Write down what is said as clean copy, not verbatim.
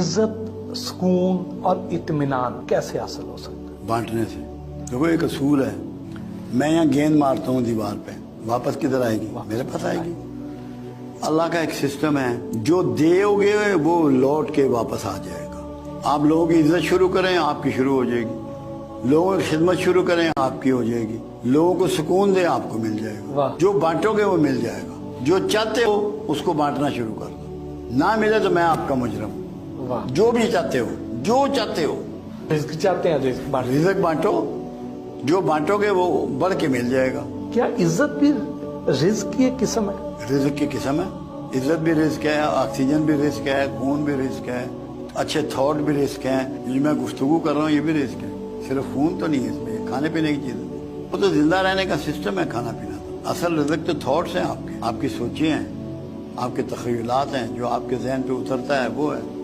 इज्जत, सुकून और इत्मीनान कैसे हासिल हो सकता है? बांटने से। देखो एक असूल है, मैं यहाँ गेंद मारता हूँ दीवार पे, वापस किधर आएगी? मेरे पास आएगी। अल्लाह का एक सिस्टम है, जो दोगे वो लौट के वापस आ जाएगा। आप लोगों की इज्जत शुरू करें, आपकी शुरू हो जाएगी। लोगों की खिदमत शुरू करें, आपकी हो जाएगी। लोगों को सुकून दें, आपको मिल जाएगा। जो बांटोगे वो मिल जाएगा। जो चाहते हो उसको बांटना शुरू कर दो। ना मिले तो मैं आपका मुजरम। जो भी चाहते हो, जो चाहते हो, रिज़्क चाहते हैं, रिज़्क बांटो। जो बांटोगे वो बढ़ के मिल जाएगा। क्या इज्जत भी रिज़्क की एक किस्म है? रिज़्क की किस्म है। इज्जत भी रिज़्क है, ऑक्सीजन भी रिज़्क है, खून भी रिज़्क है, अच्छे थॉट भी रिज़्क है। ये मैं गुफ्तगू कर रहा हूँ, ये भी रिज़्क है। सिर्फ खून तो नहीं है इसमें, खाने पीने की चीज़ है। वो तो जिंदा रहने का सिस्टम है, खाना पीना। असल रिज़्क तो थॉट्स हैं आपके, आपकी सोचें हैं, आपके तख़य्युलात हैं, जो आपके जहन पे उतरता है वो है।